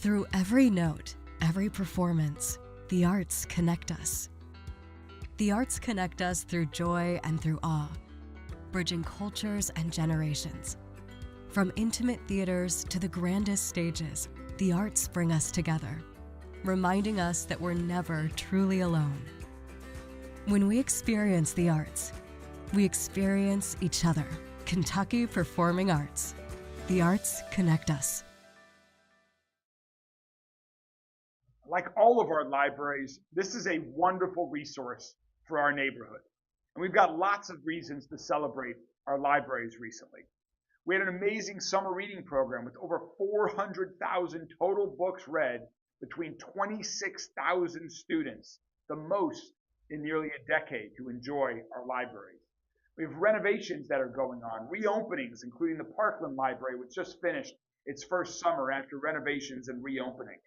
Through every note, every performance, the arts connect us. The arts connect us through joy and through awe, bridging cultures and generations. From intimate theaters to the grandest stages, the arts bring us together, reminding us that we're never truly alone. When we experience the arts, we experience each other. Kentucky Performing Arts. The arts connect us. Like all of our libraries, this is a wonderful resource for our neighborhood. And we've got lots of reasons to celebrate our libraries recently. We had an amazing summer reading program with over 400,000 total books read between 26,000 students, the most in nearly a decade to enjoy our libraries. We have renovations that are going on, reopenings, including the Parkland Library, which just finished its first summer after renovations and reopening.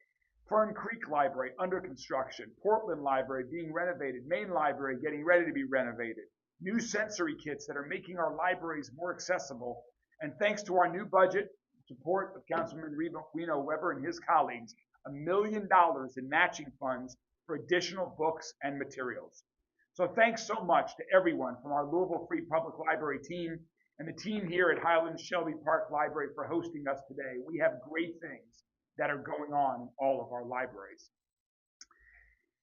Fern Creek Library under construction, Portland Library being renovated, Main Library getting ready to be renovated, new sensory kits that are making our libraries more accessible, and thanks to our new budget, support of Councilman Reno Weber and his colleagues, $1 million in matching funds for additional books and materials. So thanks so much to everyone from our Louisville Free Public Library team and the team here at Highlands Shelby Park Library for hosting us today. We have great things that are going on in all of our libraries.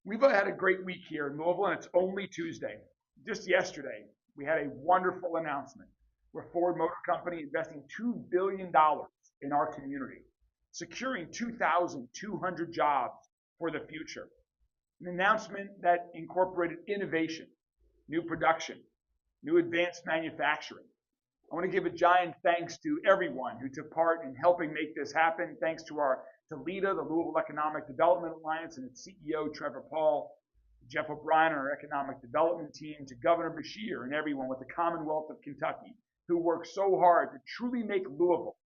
We've had a great week here in Louisville, and it's only Tuesday. Just yesterday, we had a wonderful announcement where Ford Motor Company investing $2 billion in our community, securing 2,200 jobs for the future. An announcement that incorporated innovation, new production, new advanced manufacturing. I want to give a giant thanks to everyone who took part in helping make this happen. Thanks to LEDA, the Louisville Economic Development Alliance, and its CEO, Trevor Paul, Jeff O'Brien, and our economic development team, to Governor Beshear and everyone with the Commonwealth of Kentucky who worked so hard to truly make Louisville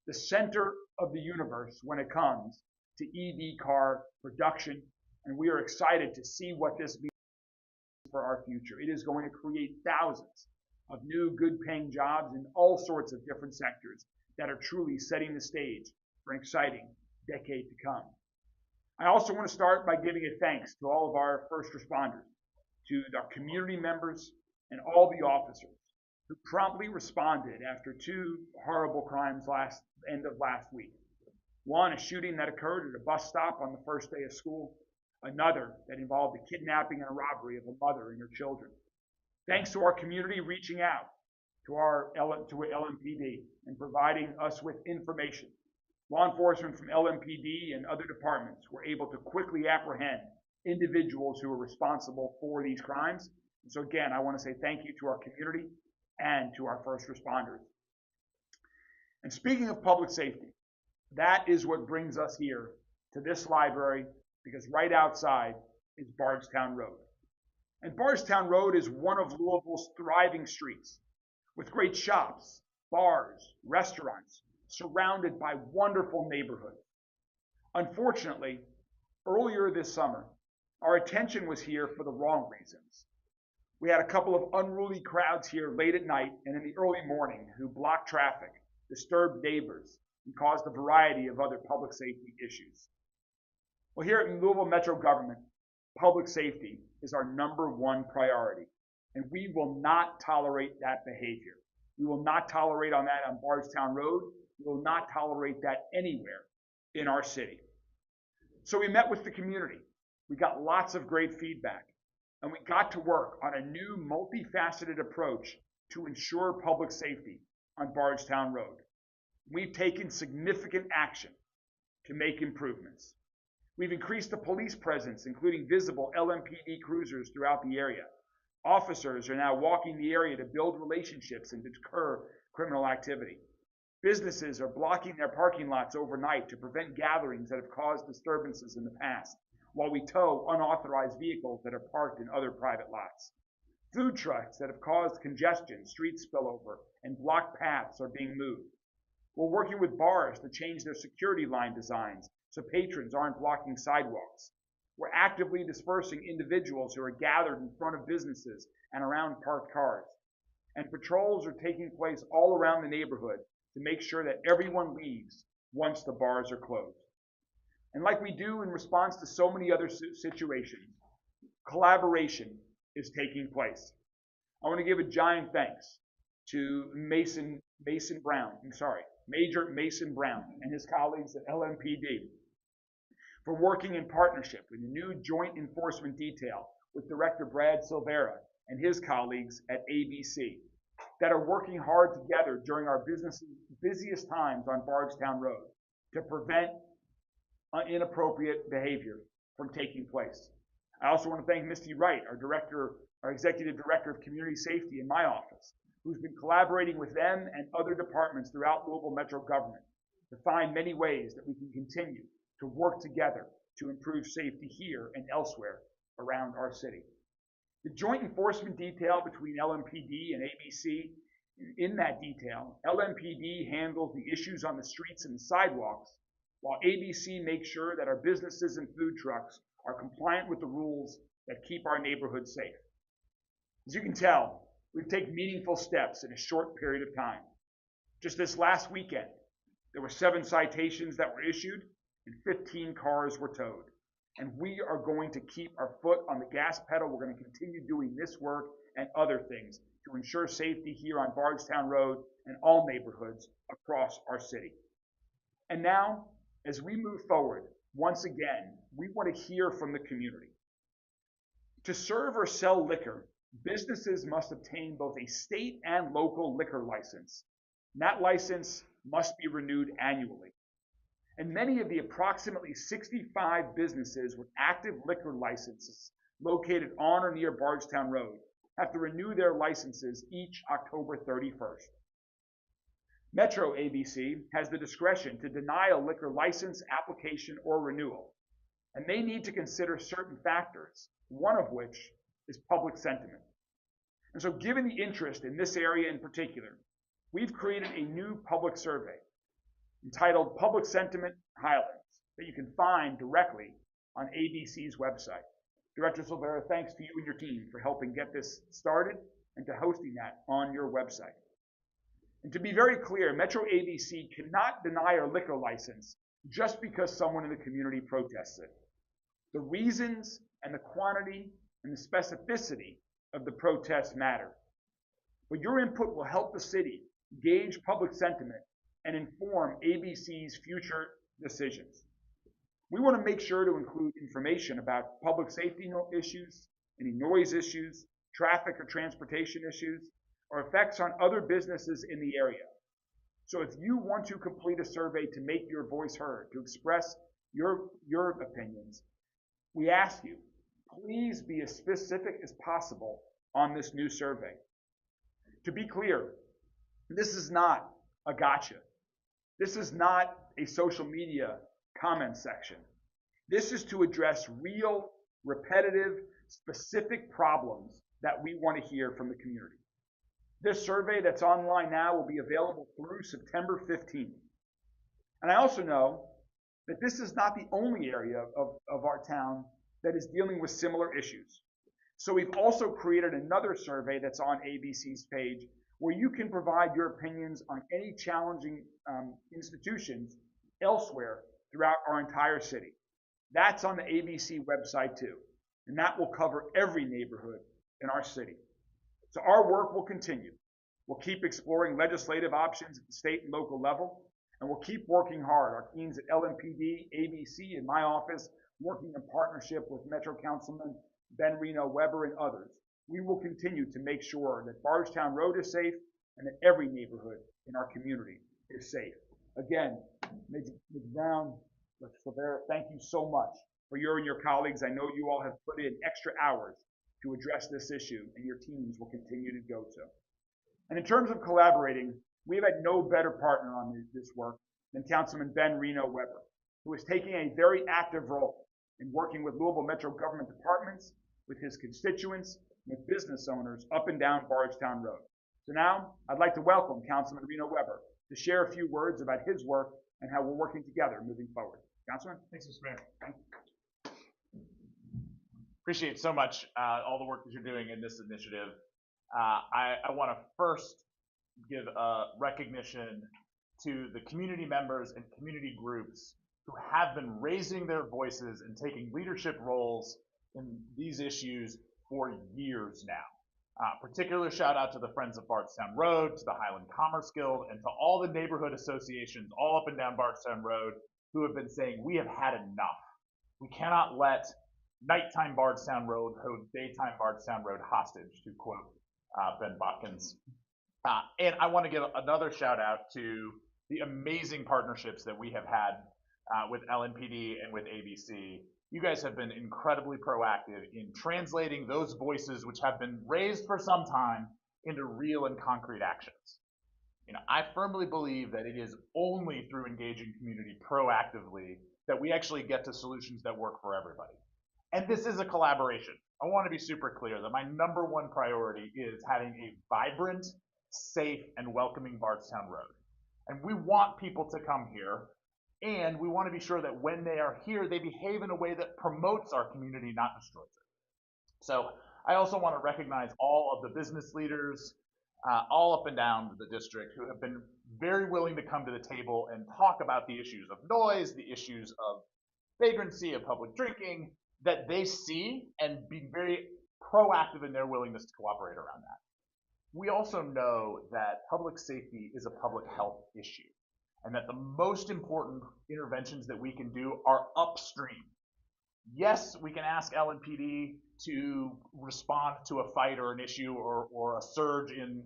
the center of the universe when it comes to EV car production. And we are excited to see what this means for our future. It is going to create thousands of new good-paying jobs in all sorts of different sectors that are truly setting the stage for an exciting decade to come. I also want to start by giving a thanks to all of our first responders, to our community members, and all the officers who promptly responded after two horrible crimes end of last week. One, a shooting that occurred at a bus stop on the first day of school. Another that involved a kidnapping and a robbery of a mother and her children. Thanks to our community reaching out to LMPD and providing us with information. Law enforcement from LMPD and other departments were able to quickly apprehend individuals who were responsible for these crimes. And so again, I want to say thank you to our community and to our first responders. And speaking of public safety, that is what brings us here to this library, because right outside is Bardstown Road. And Bardstown Road is one of Louisville's thriving streets with great shops, bars, restaurants, surrounded by wonderful neighborhoods. Unfortunately, earlier this summer, our attention was here for the wrong reasons. We had a couple of unruly crowds here late at night and in the early morning who blocked traffic, disturbed neighbors, and caused a variety of other public safety issues. Well, here at Louisville Metro Government, public safety is our #1 priority, and we will not tolerate that behavior. We will not tolerate that on Bardstown Road. We will not tolerate that anywhere in our city. So we met with the community. We got lots of great feedback, and we got to work on a new multifaceted approach to ensure public safety on Bardstown Road. We've taken significant action to make improvements. We've increased the police presence, including visible LMPD cruisers throughout the area. Officers are now walking the area to build relationships and deter criminal activity. Businesses are blocking their parking lots overnight to prevent gatherings that have caused disturbances in the past, while we tow unauthorized vehicles that are parked in other private lots. Food trucks that have caused congestion, street spillover, and blocked paths are being moved. We're working with bars to change their security line designs so patrons aren't blocking sidewalks. We're actively dispersing individuals who are gathered in front of businesses and around parked cars. And patrols are taking place all around the neighborhood to make sure that everyone leaves once the bars are closed. And like we do in response to so many other situations, collaboration is taking place. I want to give a giant thanks to Major Mason Brown and his colleagues at LMPD for working in partnership with the new Joint Enforcement Detail with Director Brad Silvera and his colleagues at ABC that are working hard together during our busiest times on Bardstown Road to prevent inappropriate behavior from taking place. I also want to thank Misty Wright, our Executive Director of Community Safety in my office, who's been collaborating with them and other departments throughout Louisville Metro government to find many ways that we can continue to work together to improve safety here and elsewhere around our city. The joint enforcement detail between LMPD and ABC, in that detail, LMPD handles the issues on the streets and the sidewalks, while ABC makes sure that our businesses and food trucks are compliant with the rules that keep our neighborhoods safe. As you can tell, we've taken meaningful steps in a short period of time. Just this last weekend, there were 7 citations that were issued and 15 cars were towed. And we are going to keep our foot on the gas pedal. We're going to continue doing this work and other things to ensure safety here on Bardstown Road and all neighborhoods across our city. And now, as we move forward, once again, we want to hear from the community. To serve or sell liquor, businesses must obtain both a state and local liquor license. And that license must be renewed annually. And many of the approximately 65 businesses with active liquor licenses located on or near Bardstown Road have to renew their licenses each October 31st. Metro ABC has the discretion to deny a liquor license application or renewal, and they need to consider certain factors, one of which is public sentiment. And so given the interest in this area in particular, we've created a new public survey entitled Public Sentiment Highlights that you can find directly on ABC's website. Director Silvera, thanks to you and your team for helping get this started and to hosting that on your website. And to be very clear, Metro ABC cannot deny a liquor license just because someone in the community protests it. The reasons and the quantity and the specificity of the protest matter. But your input will help the city gauge public sentiment and inform ABC's future decisions. We want to make sure to include information about public safety issues, any noise issues, traffic or transportation issues, or effects on other businesses in the area. So if you want to complete a survey to make your voice heard, to express your opinions, we ask you, please be as specific as possible on this new survey. To be clear, this is not a gotcha. This is not a social media comment section. This is to address real, repetitive, specific problems that we want to hear from the community. This survey that's online now will be available through September 15th. And I also know that this is not the only area of our town that is dealing with similar issues. So we've also created another survey that's on ABC's page where you can provide your opinions on any challenging institutions elsewhere throughout our entire city. That's on the ABC website too, and that will cover every neighborhood in our city. So our work will continue. We'll keep exploring legislative options at the state and local level, and we'll keep working hard. Our teams at LMPD, ABC, and my office, working in partnership with Metro Councilman Ben Reno Weber and others, we will continue to make sure that Bardstown Road is safe and that every neighborhood in our community is safe. Again, Ms. Brown, Dr. Silvera, thank you so much for you and your colleagues. I know you all have put in extra hours to address this issue, and your teams will continue to do so. And in terms of collaborating, we have had no better partner on this work than Councilman Ben Reno Weber, who is taking a very active role in working with Louisville Metro government departments, with his constituents, with business owners up and down Bardstown Road. So now I'd like to welcome Councilman Reno Weber to share a few words about his work and how we're working together moving forward. Councilman? Thanks, Mr. Mayor. Appreciate so much all the work that you're doing in this initiative. I want to first give recognition to the community members and community groups who have been raising their voices and taking leadership roles in these issues for years now. Particular shout out to the Friends of Bardstown Road, to the Highland Commerce Guild, and to all the neighborhood associations all up and down Bardstown Road who have been saying, we have had enough. We cannot let nighttime Bardstown Road hold daytime Bardstown Road hostage, to quote Ben Botkins. And I want to give another shout out to the amazing partnerships that we have had with LNPD and with ABC. You guys have been incredibly proactive in translating those voices which have been raised for some time into real and concrete actions. I firmly believe that it is only through engaging community proactively that we actually get to solutions that work for everybody. And this is a collaboration. I want to be super clear that my number one priority is having a vibrant, safe, and welcoming Bardstown Road. And we want people to come here, and we want to be sure that when they are here, they behave in a way that promotes our community, not destroys it. So I also want to recognize all of the business leaders, all up and down the district, who have been very willing to come to the table and talk about the issues of noise, the issues of vagrancy, of public drinking, that they see, and be very proactive in their willingness to cooperate around that. We also know that public safety is a public health issue, and that the most important interventions that we can do are upstream. Yes, we can ask LNPD to respond to a fight or an issue or a surge in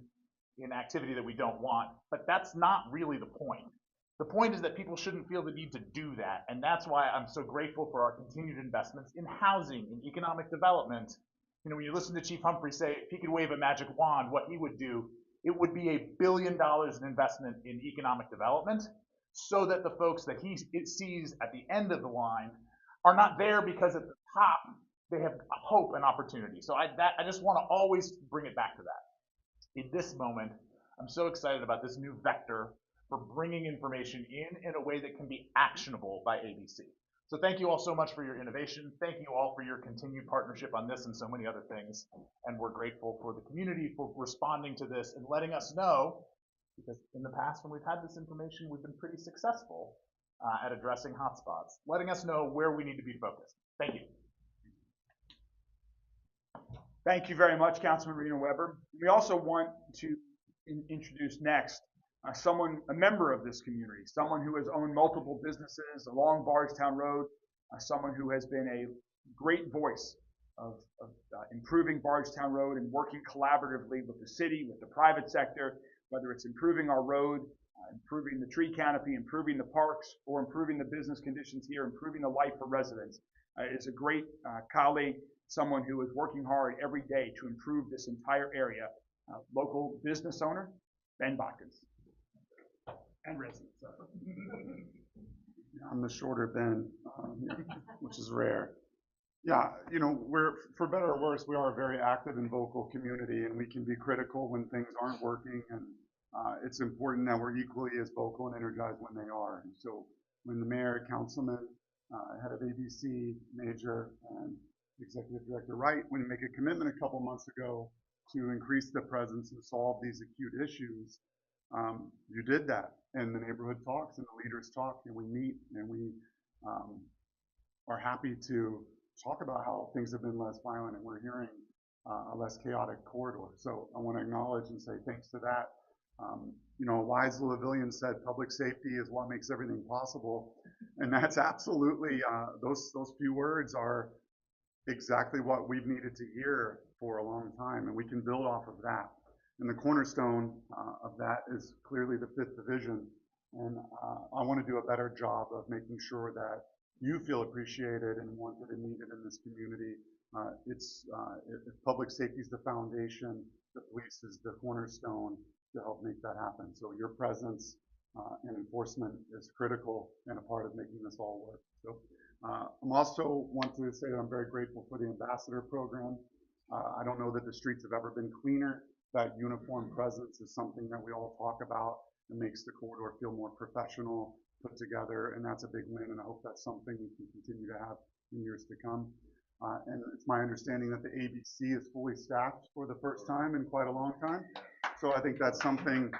activity that we don't want, but that's not really the point. The point is that people shouldn't feel the need to do that, and that's why I'm so grateful for our continued investments in housing, in economic development. When you listen to Chief Humphrey say if he could wave a magic wand, what he would do, it would be $1 billion in investment in economic development, so that the folks that he sees at the end of the line are not there because at the top they have hope and opportunity. So I just want to always bring it back to that. In this moment, I'm so excited about this new vector for bringing information in a way that can be actionable by ABC. So thank you all so much for your innovation. Thank you all for your continued partnership on this and so many other things. And we're grateful for the community for responding to this and letting us know, because in the past when we've had this information, we've been pretty successful at addressing hotspots, letting us know where we need to be focused. Thank you. Thank you very much, Councilman Reno-Weber. We also want to introduce next a member of this community, someone who has owned multiple businesses along Bardstown Road, someone who has been a great voice of improving Bardstown Road and working collaboratively with the city, with the private sector, whether it's improving our road, improving the tree canopy, improving the parks, or improving the business conditions here, improving the life for residents. Is a great colleague, someone who is working hard every day to improve this entire area. Local business owner, Ben Botkins. And resident. I'm the shorter Ben, which is rare. Yeah, we're, for better or worse, we are a very active and vocal community, and we can be critical when things aren't working, and it's important that we're equally as vocal and energized when they are. And so when the mayor, councilman, head of ABC, Major, and Executive Director Wright, when you make a commitment a couple months ago to increase the presence and solve these acute issues, you did that. And the neighborhood talks and the leaders talk, and we meet, and we are happy to talk about how things have been less violent, and we're hearing a less chaotic corridor. So I want to acknowledge and say thanks to that. Wise Louisvillian said public safety is what makes everything possible, and that's absolutely, those few words are exactly what we've needed to hear for a long time, and we can build off of that. And the cornerstone of that is clearly the 5th Division, and I want to do a better job of making sure that you feel appreciated and wanted and needed in this community. If public safety is the foundation, the police is the cornerstone to help make that happen. So your presence and enforcement is critical and a part of making this all work. So I'm also want to say that I'm very grateful for the ambassador program. I don't know that the streets have ever been cleaner. That uniform presence is something that we all talk about and makes the corridor feel more professional, put together, and that's a big win, and I hope that's something we can continue to have in years to come. And it's my understanding that the ABC is fully staffed for the first time in quite a long time. So I think that's something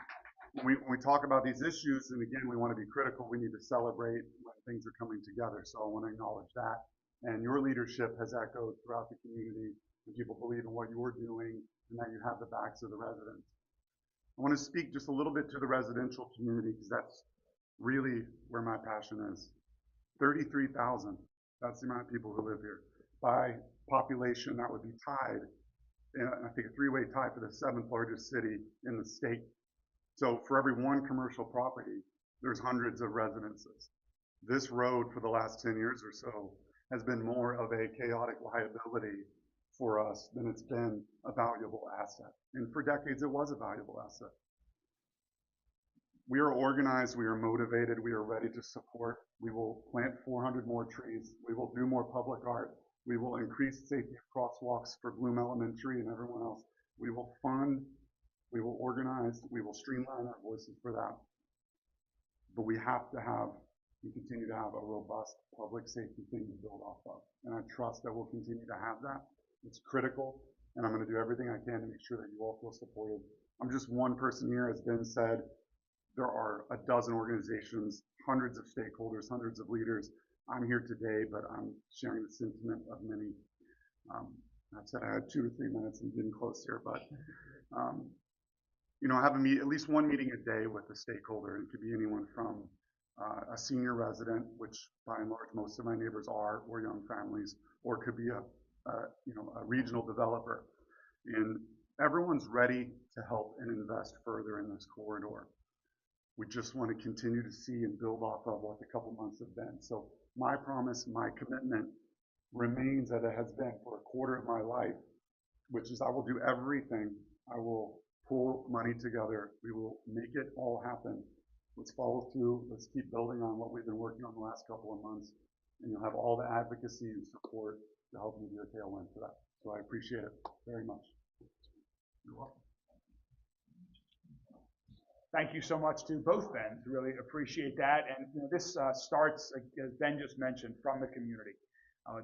when we talk about these issues, and again, we want to be critical, we need to celebrate when things are coming together. So I want to acknowledge that. And your leadership has echoed throughout the community, and people believe in what you're doing and that you have the backs of the residents. I want to speak just a little bit to the residential community because that's really where my passion is. 33,000, that's the amount of people who live here. By population, that would be tied, I think a three-way tie for the 7th largest city in the state. So for every one commercial property, there's hundreds of residences. This road for the last 10 years or so has been more of a chaotic liability for us than it's been a valuable asset. And for decades, it was a valuable asset. We are organized, we are motivated, we are ready to support. We will plant 400 more trees. We will do more public art. We will increase safety of crosswalks for Bloom Elementary and everyone else. We will fund, we will organize, we will streamline our voices for that. But we have to have, we continue to have a robust public safety thing to build off of. And I trust that we'll continue to have that. It's critical, and I'm going to do everything I can to make sure that you all feel supported. I'm just one person here, as Ben said. There are a dozen organizations, hundreds of stakeholders, hundreds of leaders. I'm here today, but I'm sharing the sentiment of many. I said I had 2 or 3 minutes and getting close here, but I have at least one meeting a day with a stakeholder. It could be anyone from a senior resident, which by and large most of my neighbors are, or young families, or it could be a regional developer. And everyone's ready to help and invest further in this corridor. We just want to continue to see and build off of what the couple months have been. So my promise, my commitment remains that it has been for a quarter of my life, which is I will do everything. I will pull money together. We will make it all happen. Let's follow through. Let's keep building on what we've been working on the last couple of months. And you'll have all the advocacy and support to help me be a tailwind for that. So I appreciate it very much. You're welcome. Thank you so much to both Bens. Really appreciate that. And this starts, as Ben just mentioned, from the community.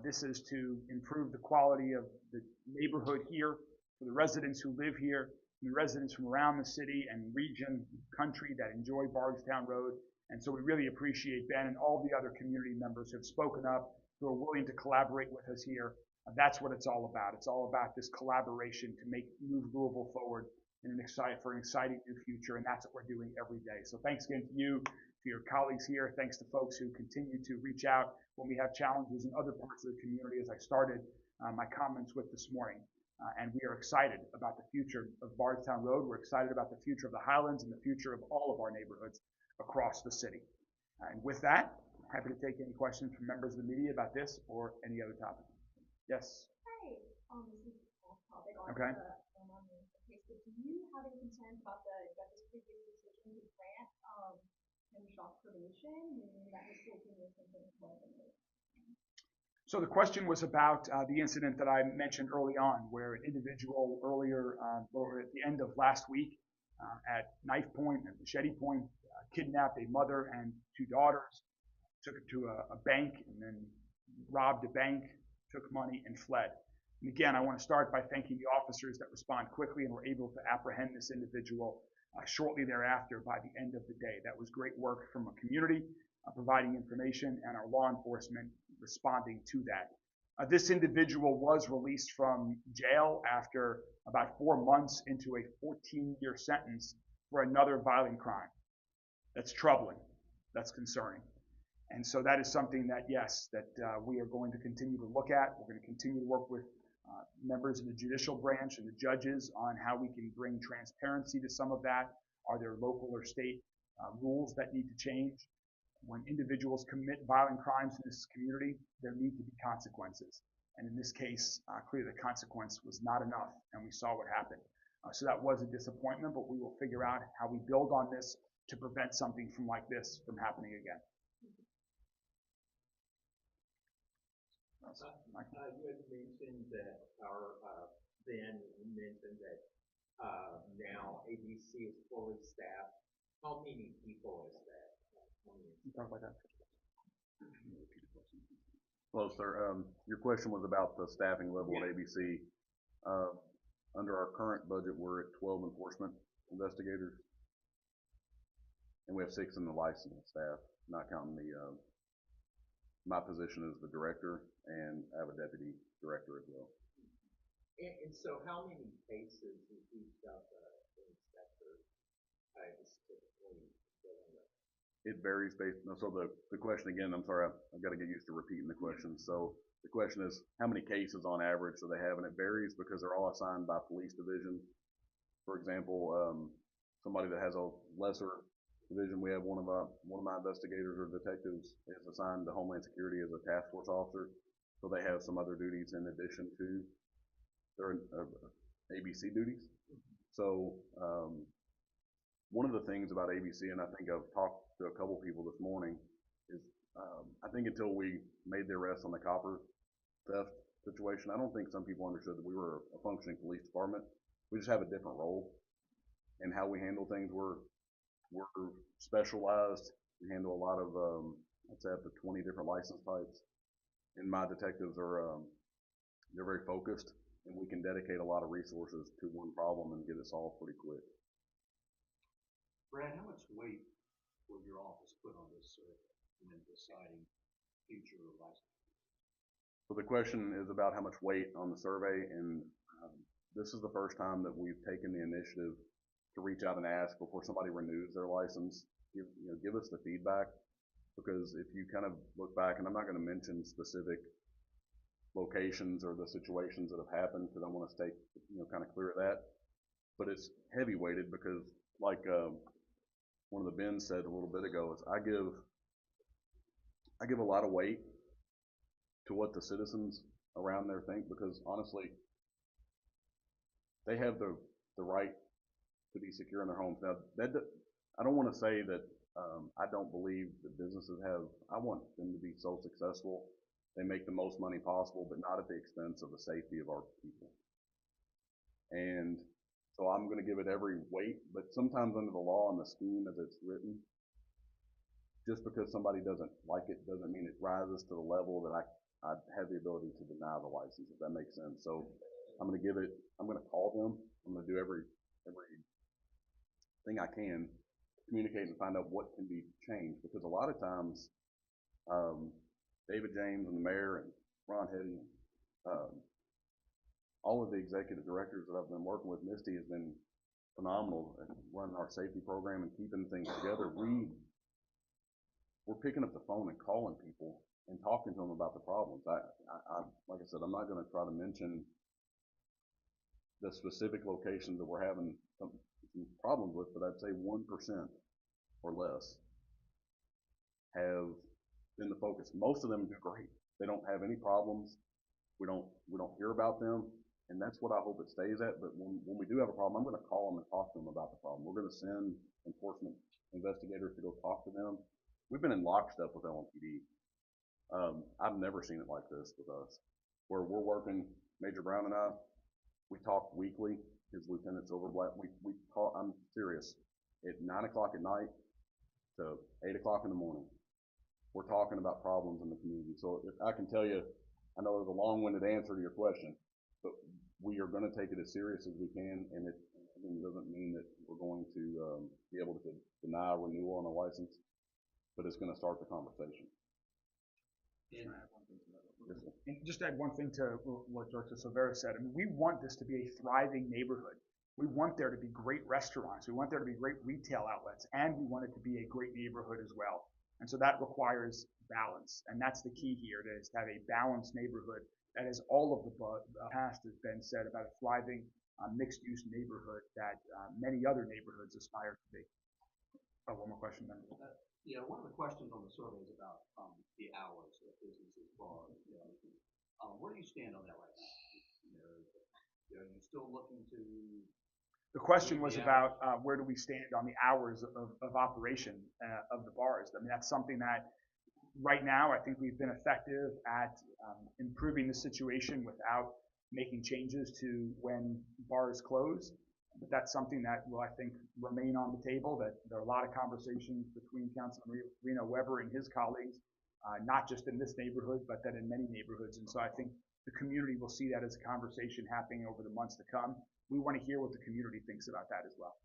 This is to improve the quality of the neighborhood here for the residents who live here, and the residents from around the city and region, country that enjoy Bardstown Road. And so we really appreciate Ben and all the other community members who have spoken up, who are willing to collaborate with us here. That's what it's all about. It's all about this collaboration to move Louisville forward for an exciting new future, and that's what we're doing every day. So thanks again to you, to your colleagues here. Thanks to folks who continue to reach out when we have challenges in other parts of the community, as I started my comments with this morning. And we are excited about the future of Bardstown Road. We're excited about the future of the Highlands and the future of all of our neighborhoods across the city. And with that, happy to take any questions from members of the media about this or any other topic. Yes? Hey, this is off topic on Okay. the case, but do you have any concerns about the judge's previous decision to grant him shock probation, meaning that he's still being sentenced to more than So the question was about the incident that I mentioned early on, where an individual earlier, or at the end of last week, at knife point and machete point, kidnapped a mother and 2 daughters, took her to a bank, and then robbed a bank, took money, and fled. And again, I want to start by thanking the officers that respond quickly and were able to apprehend this individual shortly thereafter by the end of the day. That was great work from a community providing information and our law enforcement responding to that. This individual was released from jail after about 4 months into a 14-year sentence for another violent crime. That's troubling. That's concerning. And so that is something that, yes, that we are going to continue to look at. We're going to continue to work with members of the judicial branch and the judges on how we can bring transparency to some of that. Are there local or state rules that need to change? When individuals commit violent crimes in this community, there need to be consequences. And in this case, clearly the consequence was not enough, and we saw what happened. So that was a disappointment, but we will figure out how we build on this to prevent something like this from happening again. You had mentioned that Ben mentioned that now ABC is fully staffed. How many people is that? You talk about that. Hello, sir. Your question was about the staffing level at ABC. Under our current budget, we're at 12 enforcement investigators. and we have 6 in the licensing staff, not counting my position as the director, and I have a deputy director as well. And so how many cases is each of the inspectors is typically dealing with? It varies so the question again, I'm sorry, I've got to get used to repeating the question. So the question is, how many cases on average do they have? And it varies because they're all assigned by police division. For example, somebody that has a lesser division, we have one of my investigators or detectives is assigned to Homeland Security as a task force officer. So they have some other duties in addition to their ABC duties. So one of the things about ABC, and I think I've talked to a couple people this morning, is I think until we made the arrest on the copper theft situation, I don't think some people understood that we were a functioning police department. We just have a different role, and how we handle things. We're specialized. We handle a lot of I'd say up to 20 different license types, and my detectives are they're very focused, and we can dedicate a lot of resources to one problem and get it solved pretty quick. Brad, how much weight will your office put on this survey in deciding future license? So the question is about how much weight on the survey, and this is the first time that we've taken the initiative to reach out and ask before somebody renews their license, give us the feedback, because if you kind of look back, and I'm not going to mention specific locations or the situations that have happened because I want to stay kind of clear of that, but it's heavy weighted because like one of the Ben said a little bit ago is I give a lot of weight to what the citizens around there think, because honestly they have the right to be secure in their homes. Now I don't want to say that I don't believe that businesses I want them to be so successful they make the most money possible, but not at the expense of the safety of our people. And so I'm going to give it every weight, but sometimes under the law and the scheme as it's written, just because somebody doesn't like it doesn't mean it rises to the level that I have the ability to deny the license, if that makes sense. So I'm going to call them. I'm going to do every thing I can to communicate and find out what can be changed, because a lot of times, David James and the mayor and Ron Hetty, all of the executive directors that I've been working with, Misty has been phenomenal at running our safety program and keeping things together. We're picking up the phone and calling people and talking to them about the problems. Like I said, I'm not going to try to mention the specific locations that we're having some problems with, but I'd say 1% or less have been the focus. Most of them do great. They don't have any problems. We don't hear about them, and that's what I hope it stays at. But when we do have a problem, I'm going to call them and talk to them about the problem. We're going to send enforcement investigators to go talk to them. We've been in lockstep with LMPD. I've never seen it like this with us, where we're working, Major Brown and I, we talk weekly. His Lieutenant Silverblatt, we talk, I'm serious, at 9 o'clock at night to 8 o'clock in the morning. We're talking about problems in the community. So if I can tell you, I know there's a long-winded answer to your question, but we are going to take it as serious as we can, and it doesn't mean that we're going to be able to deny a renewal on a license, but it's going to start the conversation. And just add one thing to what Director Silvera said. I mean, we want this to be a thriving neighborhood. We want there to be great restaurants. We want there to be great retail outlets, and we want it to be a great neighborhood as well. And so that requires balance, and that's the key here, is to have a balanced neighborhood that is all of the past has been said about a thriving mixed-use neighborhood that many other neighborhoods aspire to be. Oh, one more question then. Yeah, one of the questions on the survey is about the hours of businesses, bars. Where do you stand on that right now? Are you still looking to? The question was about where do we stand on the hours of operation of the bars. I mean, that's something that right now I think we've been effective at improving the situation without making changes to when bars close. But that's something that will, I think, remain on the table, that there are a lot of conversations between Councilman Reno Weber and his colleagues, not just in this neighborhood, but that in many neighborhoods. And so I think the community will see that as a conversation happening over the months to come. We want to hear what the community thinks about that as well.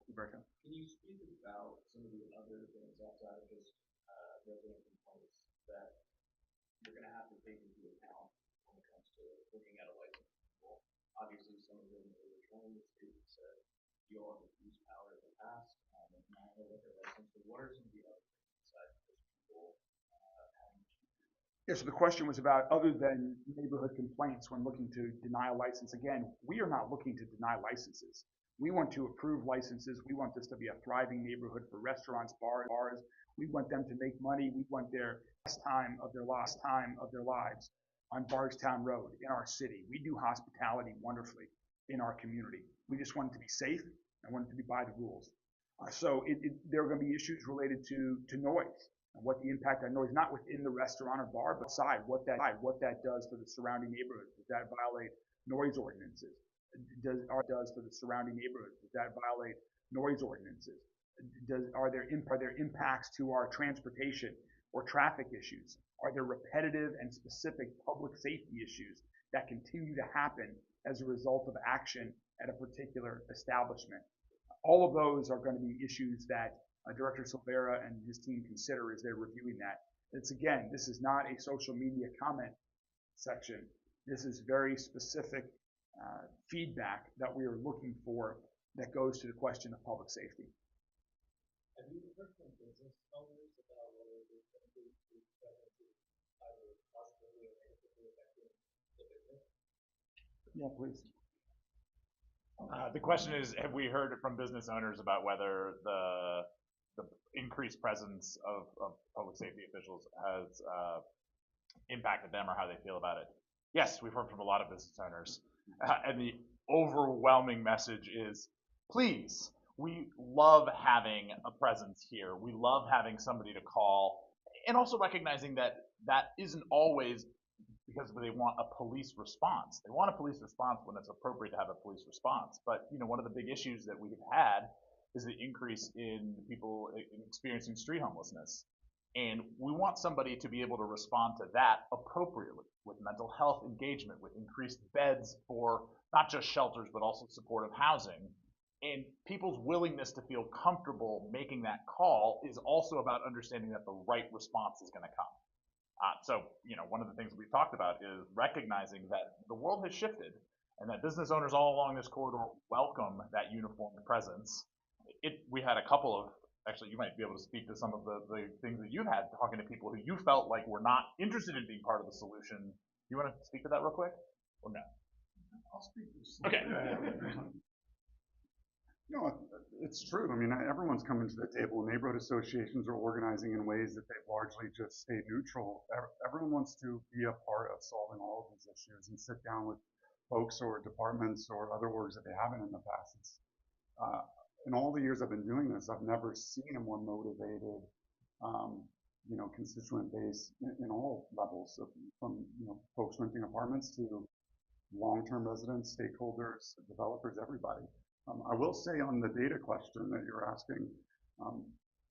Roberto. Can you speak about some of the other things outside of just resident complaints that you're going to have to take into account when it comes to looking at a license? Well, obviously, some of them are returning the state said you all have abused power in the past, and now they look at license. But what are some of the other things besides just people having to? Yeah, so the question was about other than neighborhood complaints when looking to deny a license. Again, we are not looking to deny licenses. We want to approve licenses. We want this to be a thriving neighborhood for restaurants, bars. We want them to make money. We want their best time of their lives on Bardstown Road in our city. We do hospitality wonderfully in our community. We just want it to be safe and want it to be by the rules. So there are going to be issues related to noise and what the impact on noise, not within the restaurant or bar, but outside, what that does to the surrounding neighborhood. Does that violate noise ordinances? Does to the surrounding neighborhood? Does that violate noise ordinances? Are there impacts to our transportation or traffic issues? Are there repetitive and specific public safety issues that continue to happen as a result of action at a particular establishment? All of those are going to be issues that Director Silvera and his team consider as they're reviewing that. This is not a social media comment section. This is very specific feedback that we are looking for that goes to the question of public safety. Have you heard from business owners about whether there's going to be either positively or negatively affecting the business? Yeah, please. The question is, have we heard from business owners about whether the increased presence of public safety officials has impacted them or how they feel about it? Yes, we've heard from a lot of business owners. And the overwhelming message is, please, we love having a presence here. We love having somebody to call, and also recognizing that that isn't always because they want a police response. They want a police response when it's appropriate to have a police response. But one of the big issues that we've had is the increase in people experiencing street homelessness. And we want somebody to be able to respond to that appropriately with mental health engagement, with increased beds for not just shelters, but also supportive housing. And people's willingness to feel comfortable making that call is also about understanding that the right response is going to come. So, one of the things we've talked about is recognizing that the world has shifted and that business owners all along this corridor welcome that uniformed presence. We had a couple of, actually, you might be able to speak to some of the things that you've had talking to people who you felt like were not interested in being part of the solution. You want to speak to that real quick? Or no? I'll speak to this. Okay. No, it's true. I mean, everyone's coming to the table. Neighborhood associations are organizing in ways that they've largely just stayed neutral. Everyone wants to be a part of solving all of these issues and sit down with folks or departments or other orgs that they haven't in the past. In all the years I've been doing this, I've never seen a more motivated, constituent base in all levels, from folks renting apartments to long-term residents, stakeholders, developers, everybody. I will say on the data question that you're asking,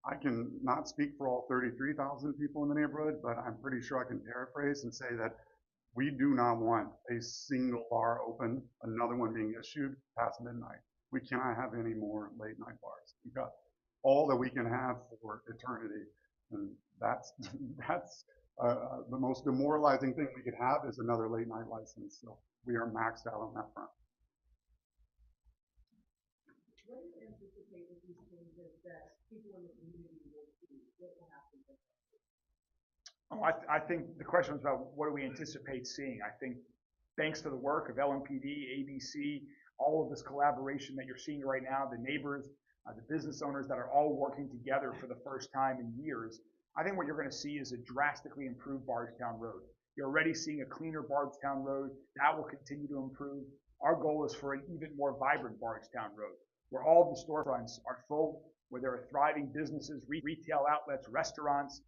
I can not speak for all 33,000 people in the neighborhood, but I'm pretty sure I can paraphrase and say that we do not want a single bar open, another one being issued past midnight. We cannot have any more late night bars. We've got all that we can have for eternity, and that's the most demoralizing thing we could have is another late night license. So we are maxed out on that front. What do you anticipate with these changes that people in the community will see? What will happen with them? I think the question was about what do we anticipate seeing. I think thanks to the work of LMPD, ABC, all of this collaboration that you're seeing right now, the neighbors, the business owners that are all working together for the first time in years, I think what you're going to see is a drastically improved Bardstown Road. You're already seeing a cleaner Bardstown Road. That will continue to improve. Our goal is for an even more vibrant Bardstown Road, where all the storefronts are full, where there are thriving businesses, retail outlets, restaurants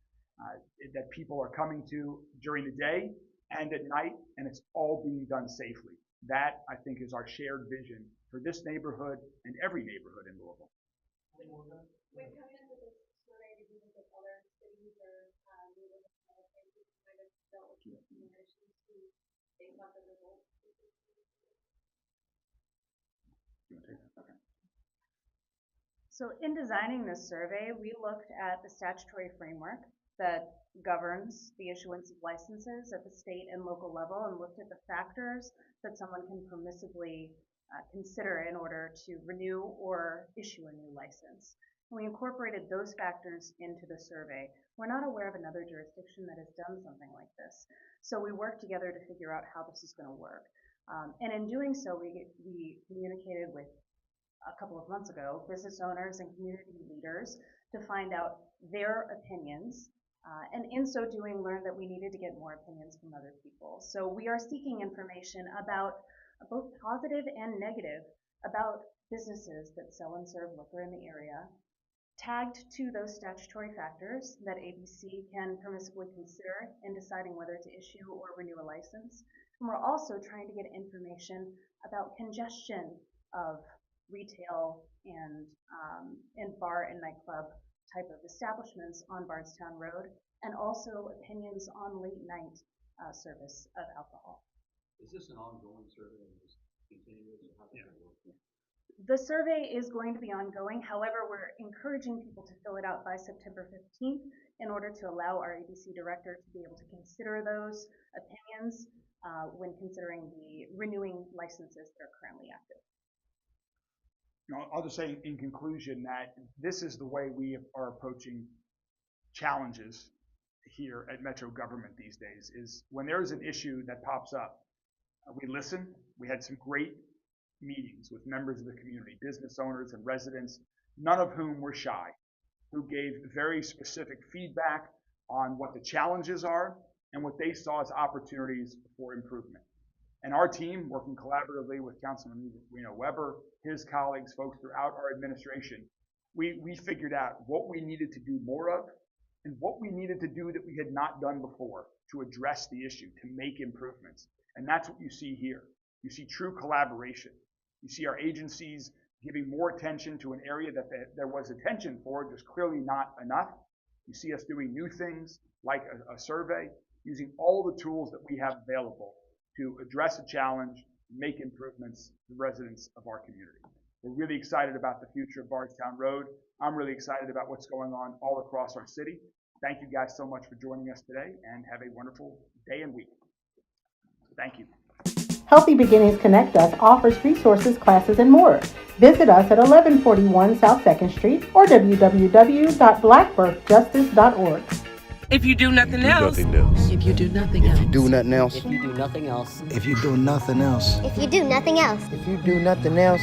that people are coming to during the day and at night, and it's all being done safely. That, I think, is our shared vision for this neighborhood and every neighborhood in Louisville. When coming up with this survey, did you look at other cities or neighborhoods that kind of dealt with similar issues based on the results? You want to take that? Okay. So in designing this survey, we looked at the statutory framework that governs the issuance of licenses at the state and local level and looked at the factors that someone can permissibly consider in order to renew or issue a new license. And we incorporated those factors into the survey. We're not aware of another jurisdiction that has done something like this. So we worked together to figure out how this is going to work. And in doing so, we communicated with, a couple of months ago, business owners and community leaders to find out their opinions. And in so doing, learned that we needed to get more opinions from other people. So we are seeking information about both positive and negative about businesses that sell and serve liquor in the area, tagged to those statutory factors that ABC can permissibly consider in deciding whether to issue or renew a license. And we're also trying to get information about congestion of retail and bar and nightclub type of establishments on Bardstown Road, and also opinions on late night service of alcohol. Is this an ongoing survey or is it continuous? How does it work? The survey is going to be ongoing. However, we're encouraging people to fill it out by September 15th in order to allow our ABC director to be able to consider those opinions when considering the renewing licenses that are currently active. I'll just say in conclusion that this is the way we are approaching challenges here at Metro government these days, is when there's an issue that pops up, we listen. We had some great meetings with members of the community, business owners and residents, none of whom were shy, who gave very specific feedback on what the challenges are and what they saw as opportunities for improvement. And our team, working collaboratively with Councilman Reno Weber, his colleagues, folks throughout our administration, we figured out what we needed to do more of and what we needed to do that we had not done before to address the issue, to make improvements. And that's what you see here. You see true collaboration. You see our agencies giving more attention to an area that there was attention for, just clearly not enough. You see us doing new things like a survey, using all the tools that we have available to address a challenge, make improvements to the residents of our community. We're really excited about the future of Bardstown Road. I'm really excited about what's going on all across our city. Thank you guys so much for joining us today, and have a wonderful day and week. Thank you. Healthy Beginnings Connect Us offers resources, classes, and more. Visit us at 1141 South 2nd Street or www.blackbirthjustice.org. If you do nothing else. If you do nothing else. If you do nothing else. If you do nothing else. If you do nothing else. If you do nothing else. If you do nothing else.